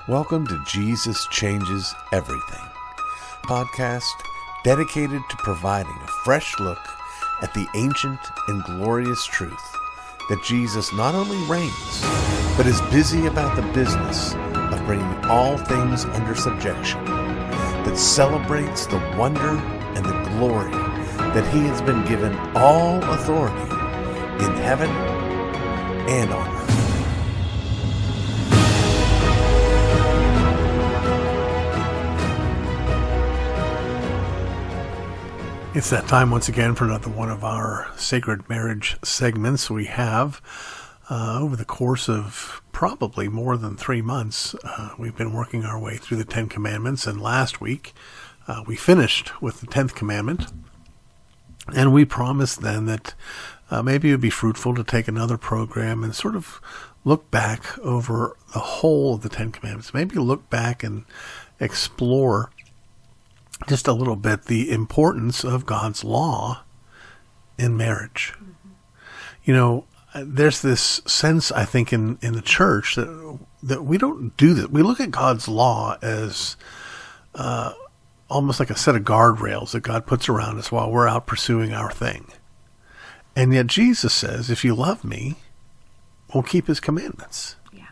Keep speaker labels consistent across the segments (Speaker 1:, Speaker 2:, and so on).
Speaker 1: Welcome to Jesus Changes Everything, podcast dedicated to providing a fresh look at the ancient and glorious truth that Jesus not only reigns, but is busy about the business of bringing all things under subjection, that celebrates the wonder and the glory that he has been given all authority in heaven and on earth.
Speaker 2: It's that time once again for another one of our sacred marriage segments. We have, over the course of probably more than 3 months, we've been working our way through the 10 Commandments. And last week, we finished with the 10th commandment. And we promised then that maybe it would be fruitful to take another program and sort of look back over the whole of the 10 Commandments. Maybe look back and explore just a little bit the importance of God's law in marriage. Mm-hmm. You know, there's this sense, I think, in the church that we don't do this. We look at God's law as almost like a set of guardrails that God puts around us while we're out pursuing our thing. And yet Jesus says, if you love me, we'll keep his commandments. Yeah.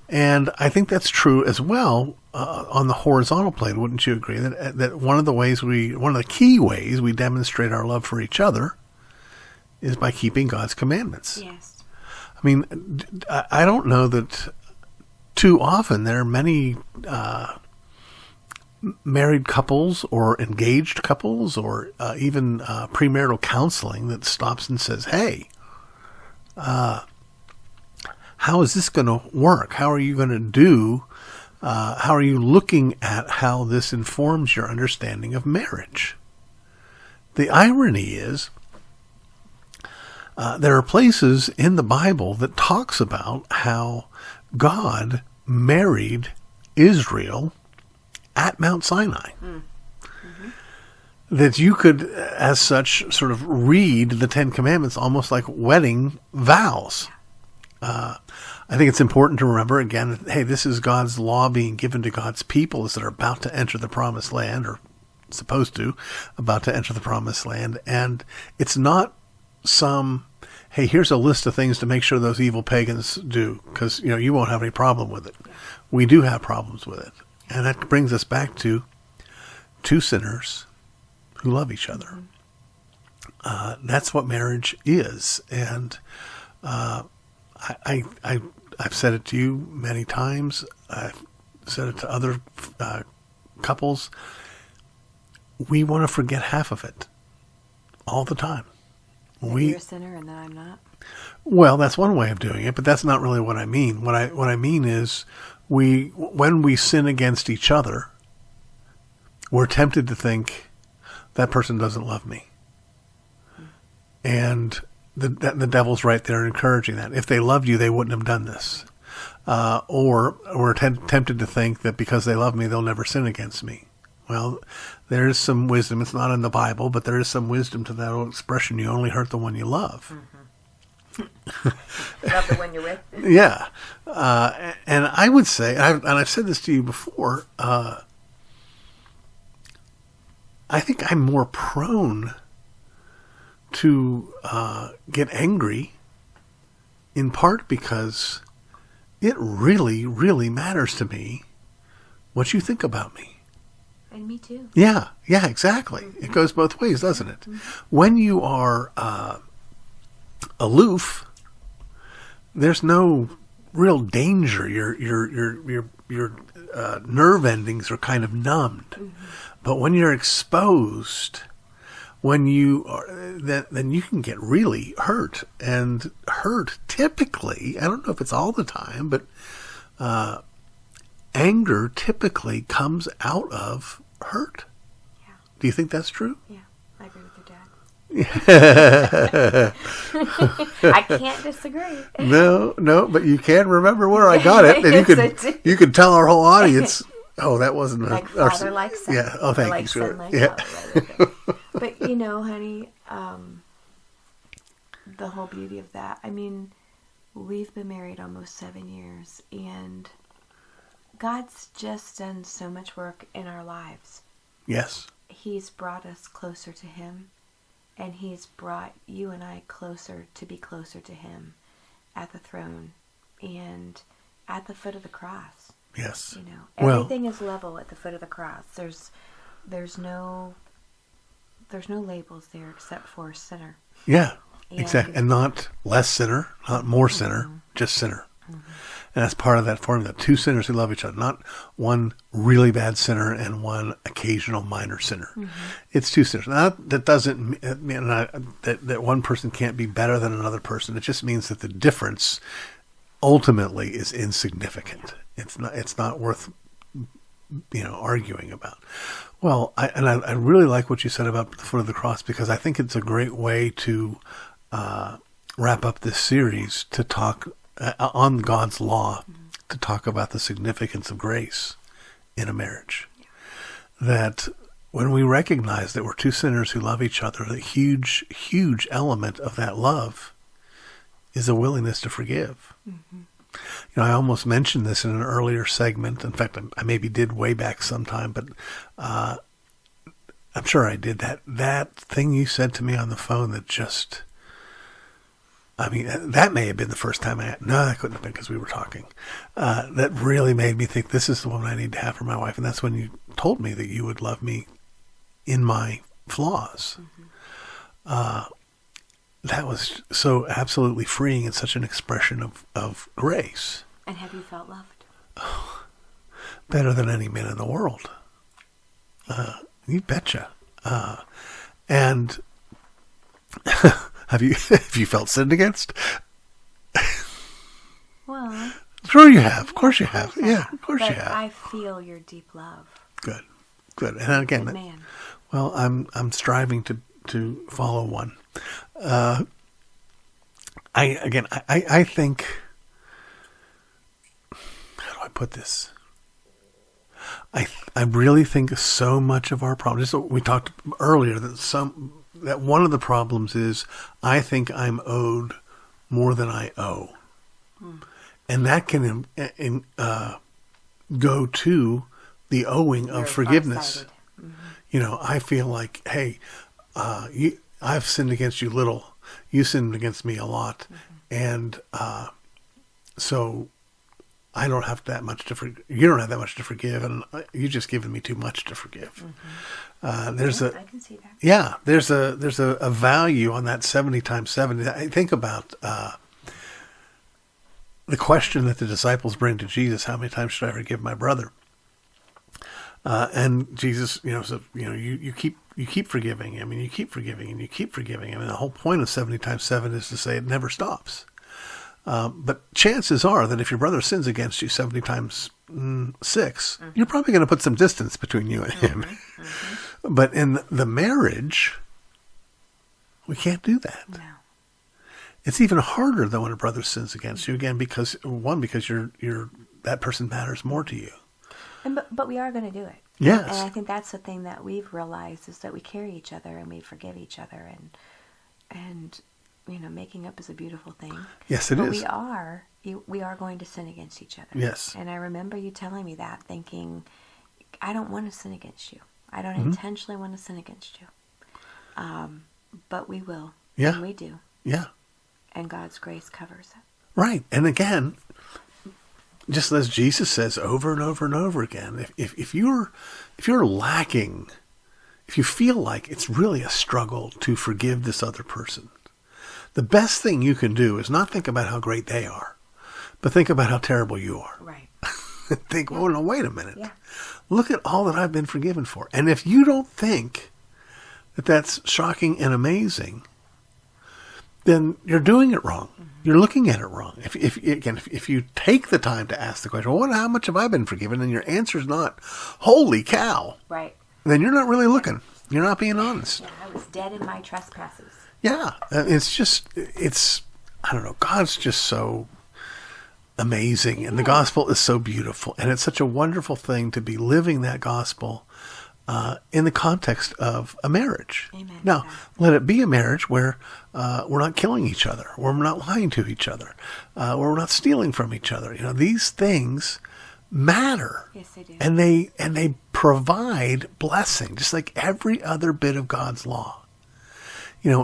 Speaker 2: And I think that's true as well on the horizontal plane. Wouldn't you agree that one of the key ways we demonstrate our love for each other is by keeping God's commandments?
Speaker 3: Yes.
Speaker 2: I mean, I don't know that too often there are many married couples or engaged couples or even premarital counseling that stops and says, hey, how is this going to work? How are you going to do? How are you looking at how this informs your understanding of marriage? The irony is there are places in the Bible that talks about how God married Israel at Mount Sinai. Mm-hmm. That you could, as such, sort of read the 10 Commandments almost like wedding vows. I think it's important to remember, again, that, hey, this is God's law being given to God's people that are about to enter the promised land, or supposed to, about to enter the promised land. And it's not some, hey, here's a list of things to make sure those evil pagans do, because, you know, you won't have any problem with it. We do have problems with it. And that brings us back to two sinners who love each other. That's what marriage is. And I've said it to you many times. I've said it to other couples. We want to forget half of it all the time.
Speaker 3: You're a sinner and then I'm not?
Speaker 2: Well, that's one way of doing it, but that's not really what I mean. What I mean is when we sin against each other, we're tempted to think that person doesn't love me. And the devil's right there encouraging that. If they loved you, they wouldn't have done this. Or we're tempted to think that because they love me, they'll never sin against me. Well, there's some wisdom. It's not in the Bible, but there is some wisdom to that old expression, you only hurt the one you love.
Speaker 3: Mm-hmm. Love the one you're with.
Speaker 2: Yeah. And I would say, and I've said this to you before, I think I'm more prone to get angry, in part because it really, really matters to me what you think about me.
Speaker 3: And me too.
Speaker 2: Yeah, exactly. Mm-hmm. It goes both ways, doesn't it? Mm-hmm. When you are aloof, there's no real danger. Your nerve endings are kind of numbed. Mm-hmm. But when you're exposed, when you are, then you can get really hurt. And hurt typically, I don't know if it's all the time, but anger typically comes out of hurt. Yeah. Do you think that's true?
Speaker 3: Yeah, I agree with your dad. I can't disagree.
Speaker 2: No, but you can remember where I got it, and you could tell our whole audience. Oh, that wasn't
Speaker 3: like father like son.
Speaker 2: Yeah. Oh, thank
Speaker 3: like
Speaker 2: you. Sure.
Speaker 3: Like
Speaker 2: yeah.
Speaker 3: Father, but you know, honey, the whole beauty of that. I mean, we've been married almost 7 years, and God's just done so much work in our lives.
Speaker 2: Yes.
Speaker 3: He's brought us closer to Him, and He's brought you and I closer to be closer to Him at the throne and at the foot of the cross.
Speaker 2: Yes.
Speaker 3: You know, everything is level at the foot of the cross. There's no labels there except for sinner.
Speaker 2: Yeah, exactly. And not less sinner, not more sinner, just sinner. And that's part of that formula. Two sinners who love each other, not one really bad sinner and one occasional minor sinner. It's two sinners. Now, that doesn't mean that one person can't be better than another person. It just means that the difference ultimately is insignificant. It's not worth arguing about. Well, I really like what you said about the foot of the cross, because I think it's a great way to wrap up this series, to talk on God's law, to talk about the significance of grace in a marriage. That when we recognize that we're two sinners who love each other, the huge element of that love is a willingness to forgive. I almost mentioned this in an earlier segment. In fact, I maybe did way back sometime, but I'm sure I did. That thing you said to me on the phone that just, that may have been the first time no, that couldn't have been, because we were talking. That really made me think, this is the woman I need to have for my wife. And that's when you told me that you would love me in my flaws. That was so absolutely freeing and such an expression of grace.
Speaker 3: And have you felt loved?
Speaker 2: Better than any man in the world. You betcha. And have you felt sinned against?
Speaker 3: Well,
Speaker 2: sure you have. Of course you have. Yeah, of course you have.
Speaker 3: I feel your deep love.
Speaker 2: Good. And again,
Speaker 3: Good man.
Speaker 2: Well, I'm striving to follow one. I think, how do I put this? I really think so much of our problems, we talked earlier, that one of the problems is I think I'm owed more than I owe. And that can go to the owing of forgiveness. I feel like, hey, I've sinned against you little, you sinned against me a lot, and so I don't have that much to forgive. You don't have that much to forgive, and you've just given me too much to forgive. I can see that. Yeah, there's a value on that 70 times 70. I think about the question that the disciples bring to Jesus: how many times should I forgive my brother? And Jesus, said, you keep forgiving him, and you keep forgiving, and you keep forgiving him. And the whole point of 70 times 7 is to say it never stops. But chances are that if your brother sins against you 70 times 6, you're probably going to put some distance between you and him. But in the marriage, we can't do that. No. It's even harder though when a brother sins against you, again, because you're that person matters more to you.
Speaker 3: But we are going to do it.
Speaker 2: Yes.
Speaker 3: And I think that's the thing that we've realized, is that we carry each other and we forgive each other, and making up is a beautiful thing.
Speaker 2: Yes, it is.
Speaker 3: We are going to sin against each other.
Speaker 2: Yes.
Speaker 3: And I remember you telling me that, thinking, I don't want to sin against you. I don't intentionally want to sin against you. But we will.
Speaker 2: Yeah.
Speaker 3: And we do.
Speaker 2: Yeah.
Speaker 3: And God's grace covers it.
Speaker 2: Right. And again, just as Jesus says over and over and over again, if you're lacking, if you feel like it's really a struggle to forgive this other person, the best thing you can do is not think about how great they are, but think about how terrible you are.
Speaker 3: Right.
Speaker 2: Think, oh, no, wait a minute.
Speaker 3: Yeah.
Speaker 2: Look at all that I've been forgiven for. And if you don't think that that's shocking and amazing, then you're doing it wrong. You're looking at it wrong. If you take the time to ask the question, well, how much have I been forgiven? And your answer is not, holy cow.
Speaker 3: Right.
Speaker 2: Then you're not really looking. You're not being honest.
Speaker 3: Yeah, I was dead in my trespasses.
Speaker 2: Yeah. I don't know. God's just so amazing. And the gospel is so beautiful. And it's such a wonderful thing to be living that gospel in the context of a marriage.
Speaker 3: Amen.
Speaker 2: Now, let it be a marriage where we're not killing each other, where we're not lying to each other, where we're not stealing from each other. These things matter.
Speaker 3: Yes, they do.
Speaker 2: And they provide blessing, just like every other bit of God's law.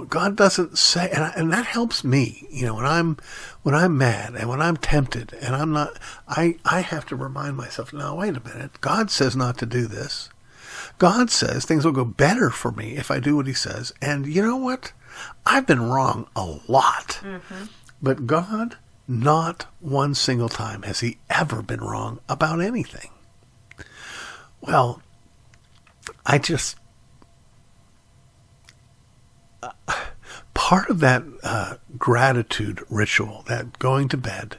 Speaker 2: God doesn't say, and that helps me. When I'm mad and when I'm tempted and I'm not, I have to remind myself, no, wait a minute. God says not to do this. God says things will go better for me if I do what he says. And you know what? I've been wrong a lot. Mm-hmm. But God, not one single time has he ever been wrong about anything. Well, part of that gratitude ritual, that going to bed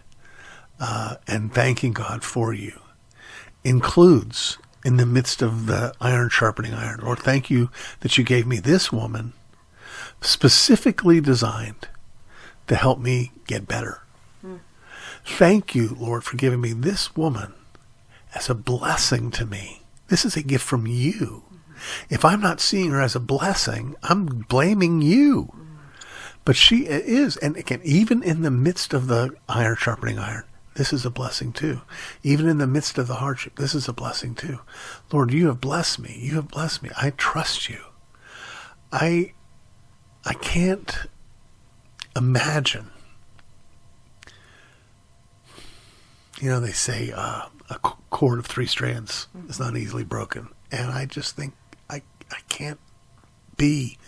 Speaker 2: and thanking God for you, includes, in the midst of the iron sharpening iron, Lord, thank you that you gave me this woman specifically designed to help me get better. Thank you, Lord, for giving me this woman as a blessing to me. This is a gift from you. If I'm not seeing her as a blessing, I'm blaming you. But she is, and again, even in the midst of the iron sharpening iron, this is a blessing too. Even in the midst of the hardship, this is a blessing too. Lord, you have blessed me. You have blessed me. I trust you. I can't imagine. They say a cord of 3 strands is not easily broken. And I just think I can't be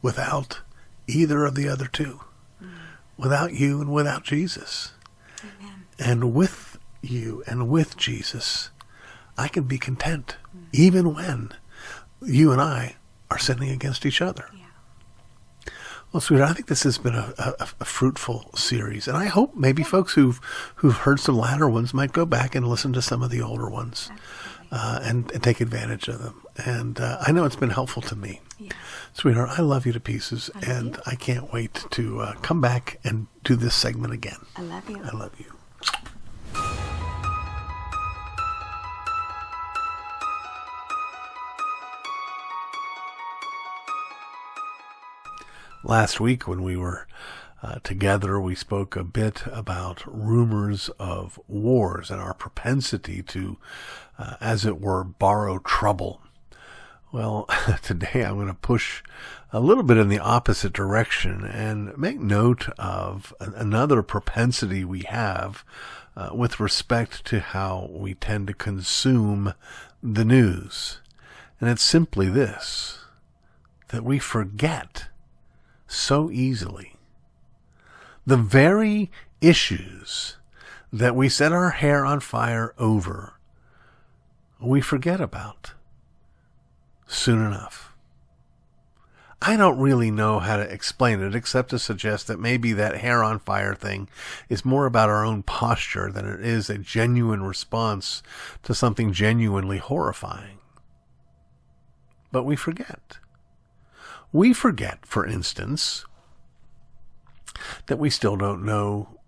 Speaker 2: without either of the other two. Without you and without Jesus.
Speaker 3: Amen.
Speaker 2: And with you and with Jesus, I can be content, even when you and I are sinning against each other.
Speaker 3: Yeah.
Speaker 2: Well, sweetheart, I think this has been a fruitful series, and I hope maybe folks who've heard some latter ones might go back and listen to some of the older ones, and take advantage of them. And I know it's been helpful to me.
Speaker 3: Yeah.
Speaker 2: Sweetheart, I love you to pieces,
Speaker 3: And
Speaker 2: I can't wait to come back and do this segment again.
Speaker 3: I love you.
Speaker 2: I love you. Last week when we were together, we spoke a bit about rumors of wars and our propensity to, as it were, borrow trouble. Well, today I'm going to push a little bit in the opposite direction and make note of another propensity we have with respect to how we tend to consume the news. And it's simply this, that we forget so easily the very issues that we set our hair on fire over, we forget about soon enough. I don't really know how to explain it except to suggest that maybe that hair on fire thing is more about our own posture than it is a genuine response to something genuinely horrifying. But we forget. We forget, for instance, that we still don't know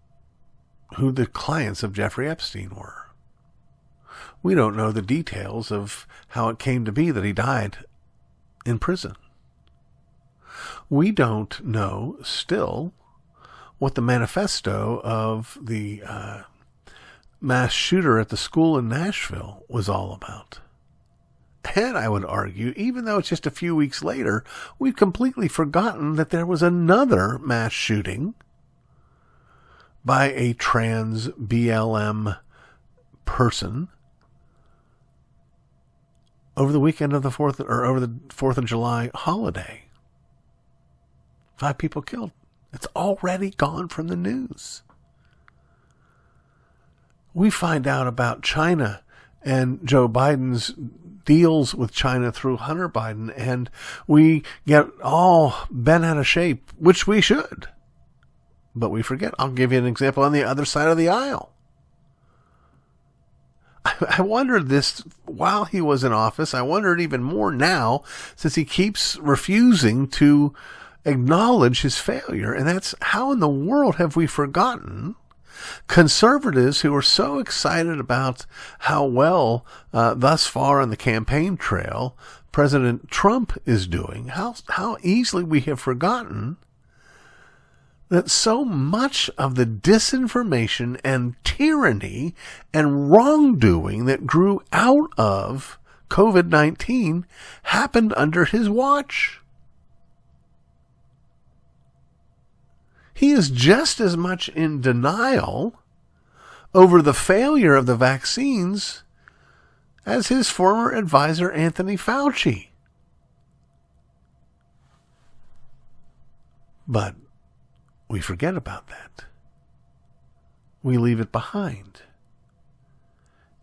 Speaker 2: who the clients of Jeffrey Epstein were. We don't know the details of how it came to be that he died in prison. We don't know still what the manifesto of the mass shooter at the school in Nashville was all about. And I would argue, even though it's just a few weeks later, we've completely forgotten that there was another mass shooting by a trans BLM person over the weekend of the 4th, or over the 4th of July holiday. 5 people killed. It's already gone from the news. We find out about China and Joe Biden's deals with China through Hunter Biden, and we get all bent out of shape, which we should. But we forget. I'll give you an example on the other side of the aisle. I wondered this while he was in office. I wondered even more now, since he keeps refusing to acknowledge his failure. And that's, how in the world have we forgotten conservatives who are so excited about how well thus far on the campaign trail President Trump is doing, how easily we have forgotten that so much of the disinformation and tyranny and wrongdoing that grew out of COVID-19 happened under his watch. He is just as much in denial over the failure of the vaccines as his former advisor, Anthony Fauci. But we forget about that. We leave it behind.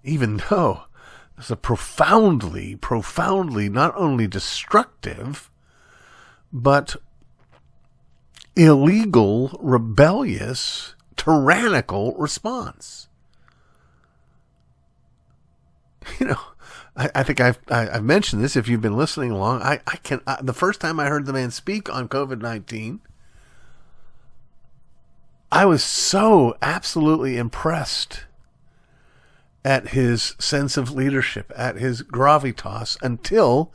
Speaker 2: Even though it's a profoundly not only destructive, but illegal, rebellious, tyrannical response. You know, I think I've mentioned this. If you've been listening along, the first time I heard the man speak on COVID-19, I was so absolutely impressed at his sense of leadership, at his gravitas, until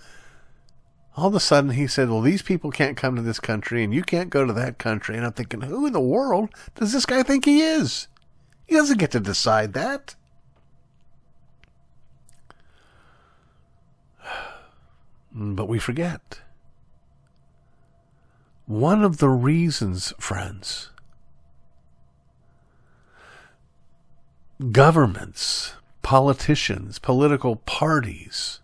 Speaker 2: all of a sudden he said, well, these people can't come to this country and you can't go to that country. And I'm thinking, who in the world does this guy think he is? He doesn't get to decide that. But we forget. One of the reasons, friends, governments, politicians, political parties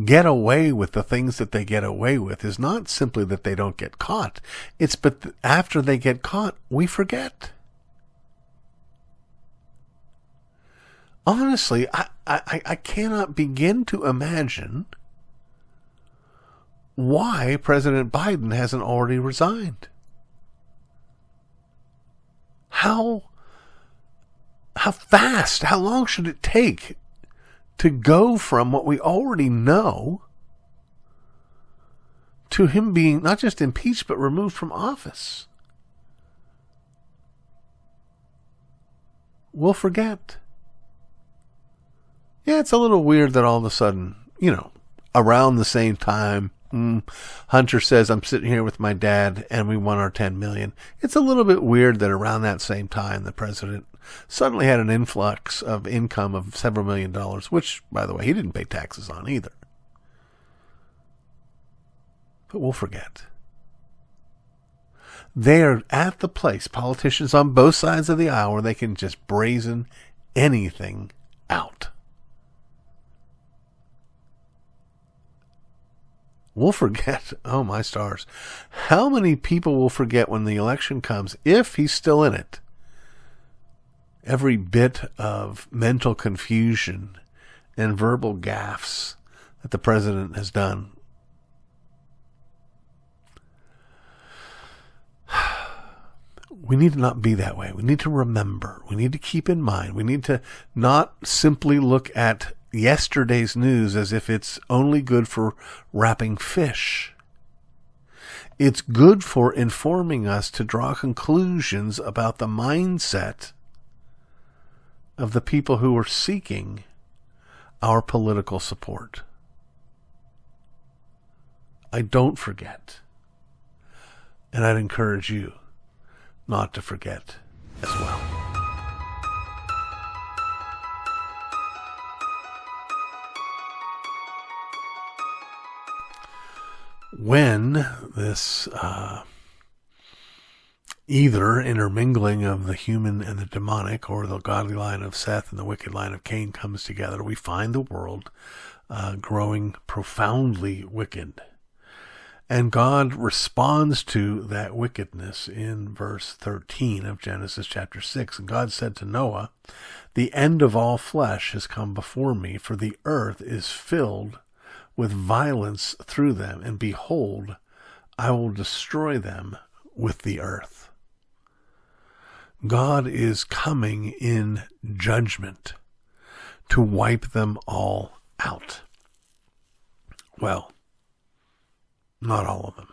Speaker 2: get away with the things that they get away with is not simply that they don't get caught. It's but after they get caught, we forget. Honestly, I cannot begin to imagine why President Biden hasn't already resigned. How fast, how long should it take to go from what we already know to him being not just impeached but removed from office? We'll forget. Yeah, it's a little weird that all of a sudden, around the same time, Hunter says, I'm sitting here with my dad and we won our $10 million. It's a little bit weird that around that same time the president suddenly had an influx of income of several $1 million, which, by the way, he didn't pay taxes on either. But we'll forget. They are at the place, politicians on both sides of the aisle, where they can just brazen anything out. We'll forget, oh my stars, how many people will forget when the election comes, if he's still in it, every bit of mental confusion and verbal gaffes that the president has done. We need to not be that way. We need to remember. We need to keep in mind. We need to not simply look at yesterday's news as if it's only good for wrapping fish. It's good for informing us to draw conclusions about the mindset of the people who are seeking our political support. I don't forget. And I'd encourage you not to forget as well. When this either intermingling of the human and the demonic, or the godly line of Seth and the wicked line of Cain comes together, we find the world growing profoundly wicked. And God responds to that wickedness in verse 13 of Genesis chapter 6. And God said to Noah, "The end of all flesh has come before me, for the earth is filled with violence through them, and behold, I will destroy them with the earth." God is coming in judgment to wipe them all out. Well, not all of them.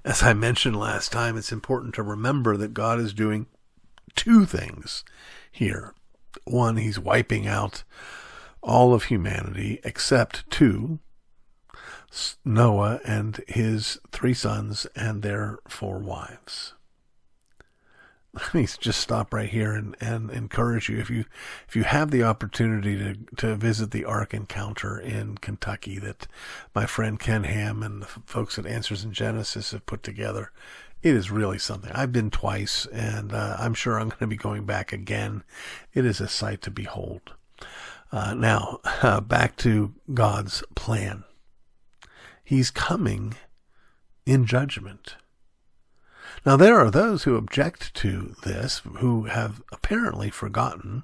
Speaker 2: As I mentioned last time, it's important to remember that God is doing two things here. One, he's wiping out all of humanity except two, Noah and his 3 sons and their 4 wives. let me just stop right here and encourage you. If you have the opportunity to visit the Ark Encounter in Kentucky that my friend Ken Ham and the folks at Answers in Genesis have put together, it is really something. I've been twice, and I'm sure I'm going to be going back again. It is a sight to behold. Now, back to God's plan. He's coming in judgment. Now, there are those who object to this, who have apparently forgotten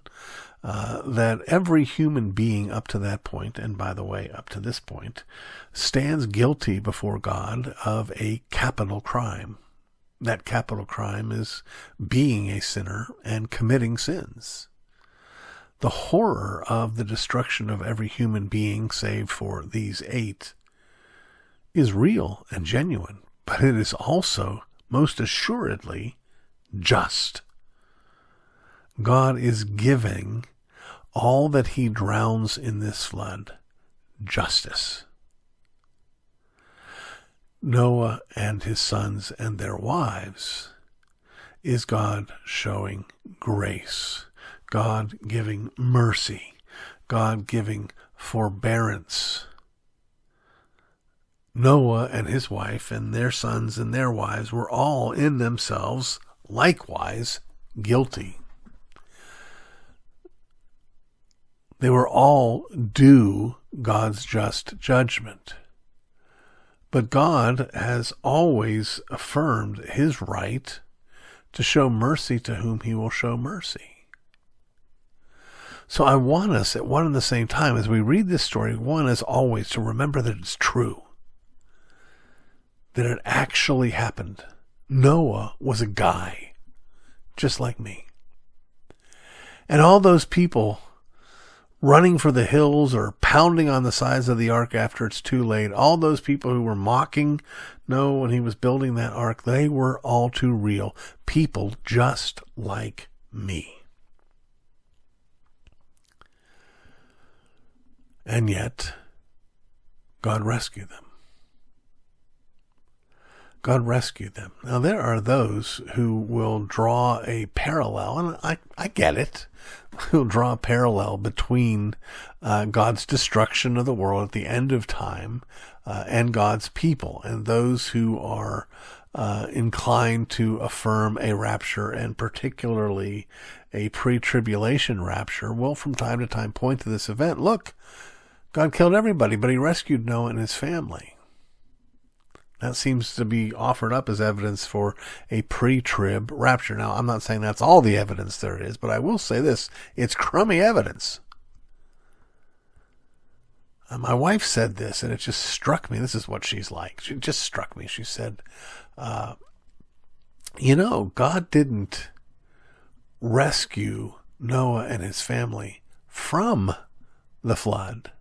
Speaker 2: that every human being up to that point, and by the way, up to this point, stands guilty before God of a capital crime. That capital crime is being a sinner and committing sins. The horror of the destruction of every human being, save for these 8, is real and genuine, but it is also most assuredly just. God is giving all that he drowns in this flood justice. Noah and his sons and their wives is God showing grace, God giving mercy, God giving forbearance. Noah and his wife and their sons and their wives were all in themselves likewise guilty. They were all due God's just judgment. But God has always affirmed his right to show mercy to whom he will show mercy. So I want us at one and the same time, as we read this story, one as always to remember that it's true. That it actually happened. Noah was a guy, just like me. And all those people running for the hills or pounding on the sides of the ark after it's too late, all those people who were mocking Noah when he was building that ark, they were all too real. People just like me. And yet, God rescued them. God rescued them. Now, there are those who will draw a parallel, and I get it, who'll draw a parallel between God's destruction of the world at the end of time and God's people, and those who are inclined to affirm a rapture, and particularly a pre-tribulation rapture, will from time to time point to this event. Look, God killed everybody, but he rescued Noah and his family. That seems to be offered up as evidence for a pre-trib rapture. Now, I'm not saying that's all the evidence there is, but I will say this. It's crummy evidence. My wife said this, and it just struck me. This is what she's like. She just struck me. She said, God didn't rescue Noah and his family from the flood,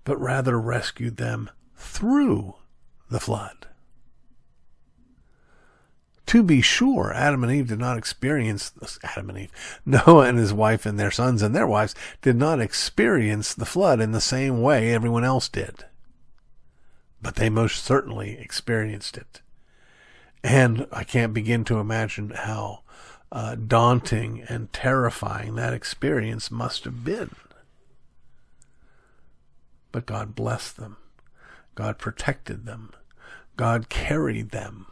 Speaker 2: but rather rescued them through the flood. To be sure, Noah and his wife and their sons and their wives did not experience the flood in the same way everyone else did. But they most certainly experienced it. And I can't begin to imagine how daunting and terrifying that experience must have been. But God blessed them. God protected them. God carried them.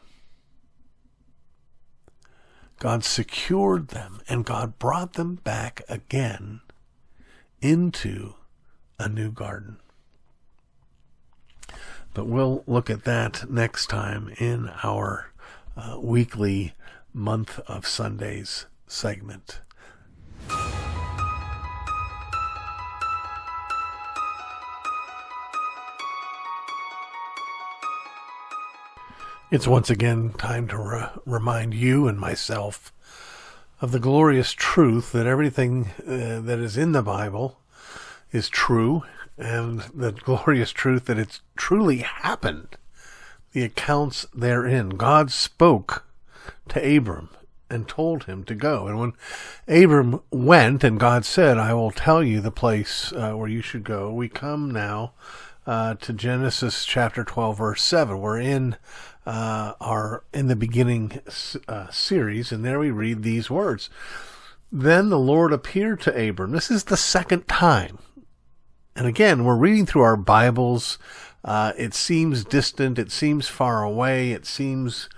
Speaker 2: God secured them, and God brought them back again into a new garden. But we'll look at that next time in our weekly Month of Sundays segment. It's once again time to remind you and myself of the glorious truth that everything that is in the Bible is true, and the glorious truth that it's truly happened. The accounts therein. God spoke to Abram and told him to go. And when Abram went and God said, I will tell you the place where you should go, we come now to Genesis chapter 12, verse 7. We're in in the beginning series, and there we read these words. Then the Lord appeared to Abram. This is the second time. And again, we're reading through our Bibles. It seems distant. It seems far away. It seems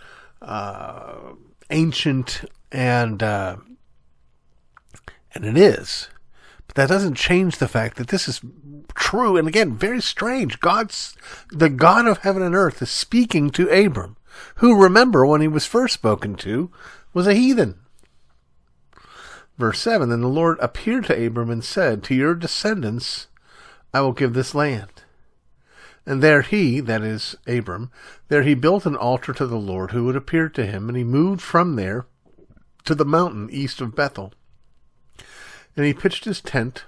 Speaker 2: ancient, and it is. But that doesn't change the fact that this is true. And again, very strange. The God of heaven and earth is speaking to Abram, who, remember, when he was first spoken to, was a heathen. Verse 7, then the Lord appeared to Abram and said, to your descendants I will give this land. And there he, that is Abram, there he built an altar to the Lord who had appeared to him, and he moved from there to the mountain east of Bethel. And he pitched his tent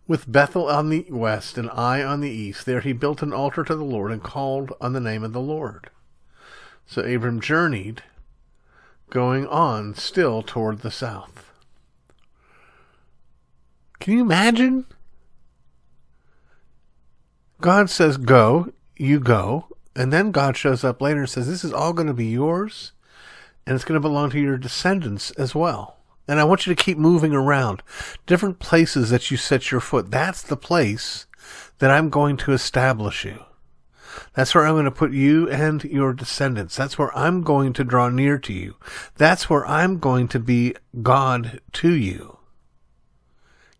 Speaker 2: with Bethel on the west and Ai on the east. There he built an altar to the Lord and called on the name of the Lord. So Abram journeyed, going on still toward the south. Can you imagine? God says, go, you go, and then God shows up later and says, this is all going to be yours, and it's going to belong to your descendants as well. And I want you to keep moving around. Different places that you set your foot, that's the place that I'm going to establish you. That's where I'm going to put you and your descendants. That's where I'm going to draw near to you. That's where I'm going to be God to you.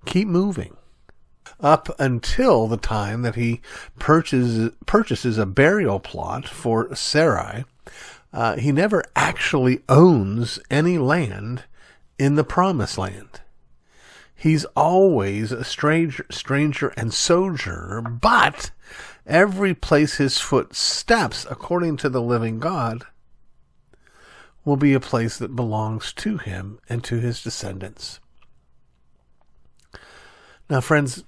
Speaker 2: Keep moving. Up until the time that he purchases a burial plot for Sarai, he never actually owns any land in the promised land. He's always a stranger and sojourner, but every place his foot steps, according to the living God, will be a place that belongs to him and to his descendants. Now, friends,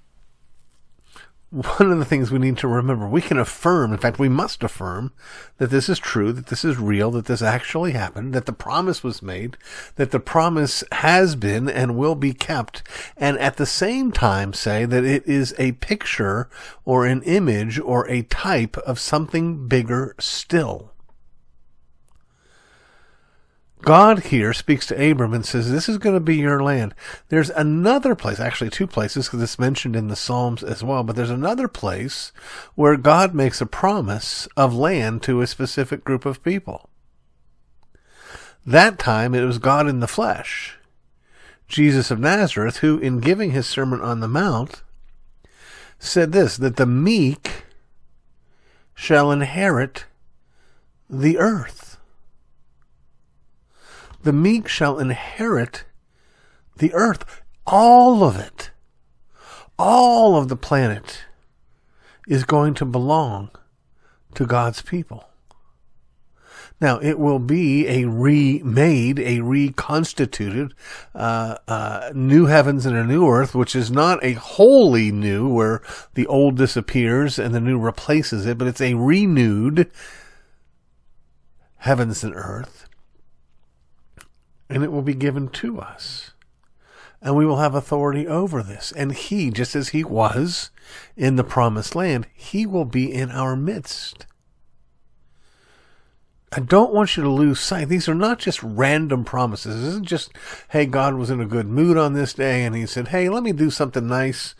Speaker 2: one of the things we need to remember, we can affirm, in fact, we must affirm, that this is true, that this is real, that this actually happened, that the promise was made, that the promise has been and will be kept, and at the same time say that it is a picture or an image or a type of something bigger still. God here speaks to Abram and says, this is going to be your land. There's another place, actually two places, because it's mentioned in the Psalms as well, but there's another place where God makes a promise of land to a specific group of people. That time it was God in the flesh, Jesus of Nazareth, who in giving his Sermon on the Mount said this, that the meek shall inherit the earth. The meek shall inherit the earth. All of it. All of the planet is going to belong to God's people. Now, it will be a remade, a reconstituted new heavens and a new earth, which is not a wholly new, where the old disappears and the new replaces it, but it's a renewed heavens and earth. And it will be given to us. And we will have authority over this. And he, just as he was in the promised land, he will be in our midst. I don't want you to lose sight. These are not just random promises. This isn't just, hey, God was in a good mood on this day, and he said, hey, let me do something nice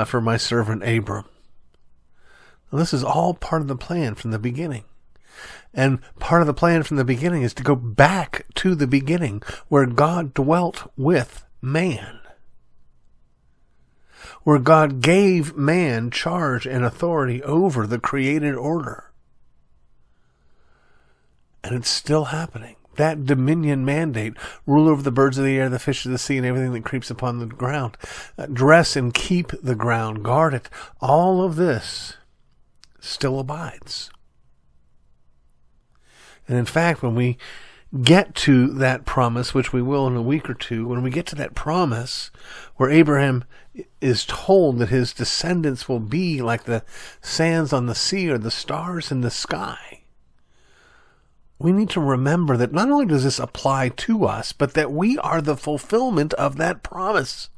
Speaker 2: for my servant Abram. Now, this is all part of the plan from the beginning. And part of the plan from the beginning is to go back to the beginning where God dwelt with man. Where God gave man charge and authority over the created order. And it's still happening. That dominion mandate, rule over the birds of the air, the fish of the sea, and everything that creeps upon the ground. Dress and keep the ground, guard it. All of this still abides. And in fact, when we get to that promise, which we will in a week or two, when we get to that promise where Abraham is told that his descendants will be like the sands on the sea or the stars in the sky, we need to remember that not only does this apply to us, but that we are the fulfillment of that promise.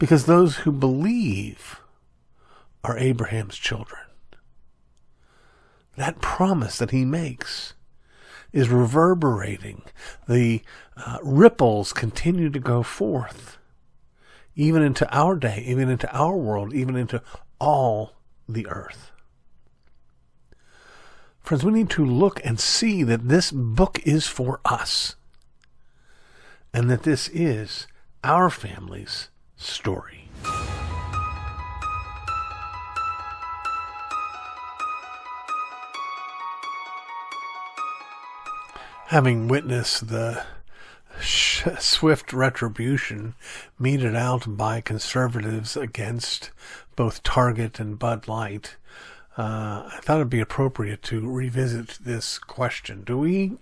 Speaker 2: Because those who believe are Abraham's children. That promise that he makes is reverberating. The ripples continue to go forth, even into our day, even into our world, even into all the earth. Friends, we need to look and see that this book is for us, and that this is our family's story. Having witnessed the swift retribution meted out by conservatives against both Target and Bud Light, I thought it'd be appropriate to revisit this question. Do we,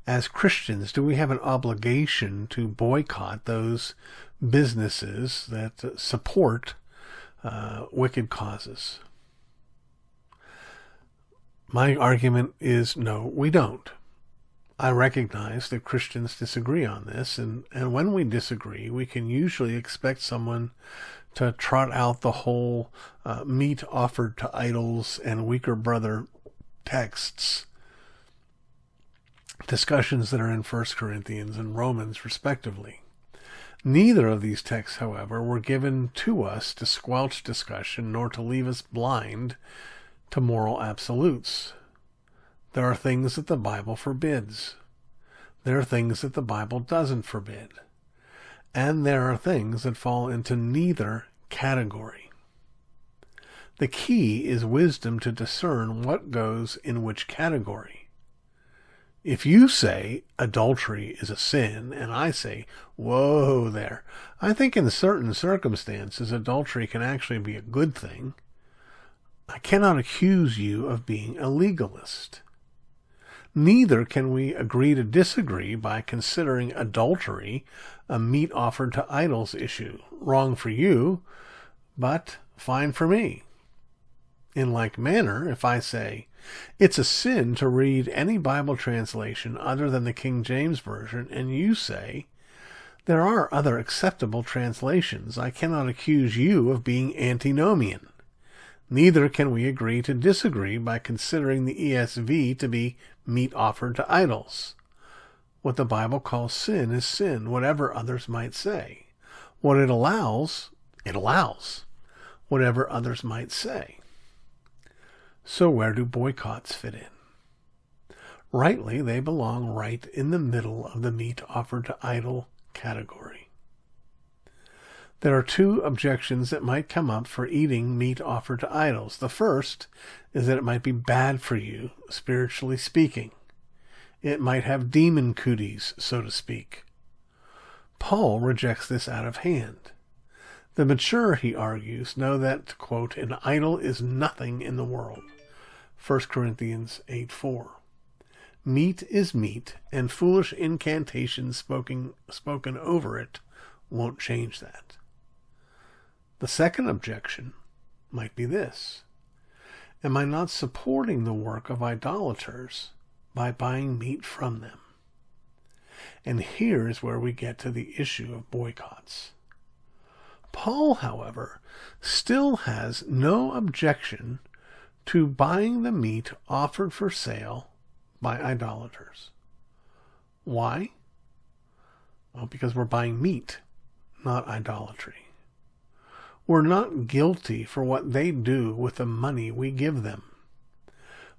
Speaker 2: as Christians, do we have an obligation to boycott those businesses that support wicked causes? My argument is no, we don't. I recognize that Christians disagree on this, and when we disagree, we can usually expect someone to trot out the whole meat offered to idols and weaker brother texts, discussions that are in 1 Corinthians and Romans, respectively. Neither of these texts, however, were given to us to squelch discussion nor to leave us blind to moral absolutes. There are things that the Bible forbids. There are things that the Bible doesn't forbid. And there are things that fall into neither category. The key is wisdom to discern what goes in which category. If you say adultery is a sin, and I say, whoa there, I think in certain circumstances adultery can actually be a good thing. I cannot accuse you of being a legalist. Neither can we agree to disagree by considering adultery a meat offered to idols issue. Wrong for you, but fine for me. In like manner, if I say, it's a sin to read any Bible translation other than the King James Version, and you say, there are other acceptable translations, I cannot accuse you of being antinomian. Neither can we agree to disagree by considering the ESV to be meat offered to idols. What the Bible calls sin is sin, whatever others might say. What it allows, whatever others might say. So where do boycotts fit in? Rightly, they belong right in the middle of the meat offered to idol category. There are two objections that might come up for eating meat offered to idols. The first is that it might be bad for you, spiritually speaking. It might have demon cooties, so to speak. Paul rejects this out of hand. The mature, he argues, know that, quote, an idol is nothing in the world. 1 Corinthians 8:4. Meat is meat, and foolish incantations spoken over it won't change that. The second objection might be this. Am I not supporting the work of idolaters by buying meat from them? And here is where we get to the issue of boycotts. Paul, however, still has no objection to buying the meat offered for sale by idolaters. Why? Well, because we're buying meat, not idolatry. We're not guilty for what they do with the money we give them.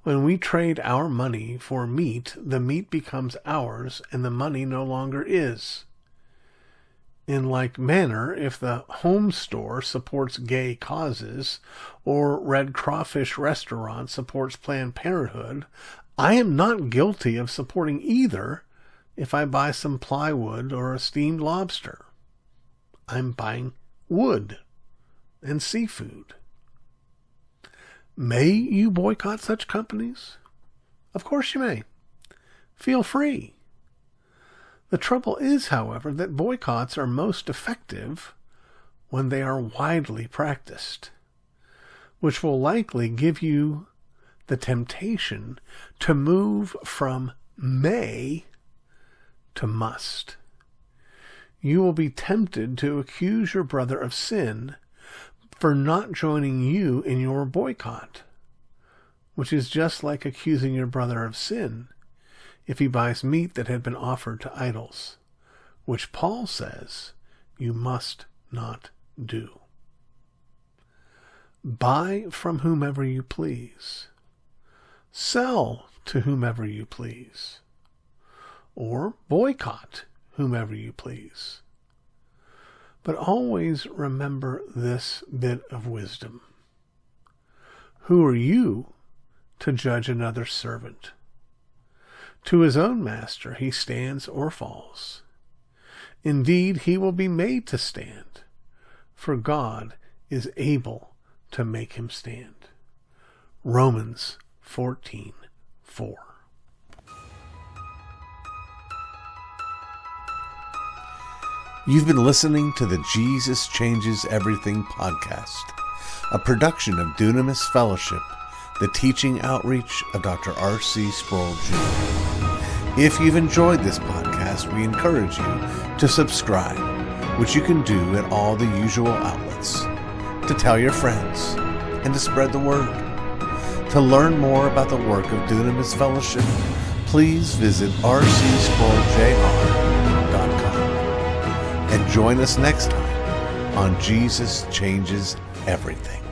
Speaker 2: When we trade our money for meat, the meat becomes ours and the money no longer is. In like manner, if the home store supports gay causes or Red Crawfish Restaurant supports Planned Parenthood, I am not guilty of supporting either if I buy some plywood or a steamed lobster. I'm buying wood and seafood. May you boycott such companies? Of course you may. Feel free. The trouble is, however, that boycotts are most effective when they are widely practiced, which will likely give you the temptation to move from may to must. you will be tempted to accuse your brother of sin for not joining you in your boycott, which is just like accusing your brother of sin if he buys meat that had been offered to idols, which Paul says you must not do. Buy from whomever you please. Sell to whomever you please. Or boycott whomever you please. But always remember this bit of wisdom. Who are you to judge another servant? To his own master he stands or falls. Indeed, he will be made to stand, for God is able to make him stand. Romans 14:4.
Speaker 1: You've been listening to the Jesus Changes Everything podcast, a production of Dunamis Fellowship, the teaching outreach of Dr. R.C. Sproul Jr. If you've enjoyed this podcast, we encourage you to subscribe, which you can do at all the usual outlets, to tell your friends, and to spread the word. To learn more about the work of Dunamis Fellowship, please visit rcsproulJR.com. And join us next time on Jesus Changes Everything.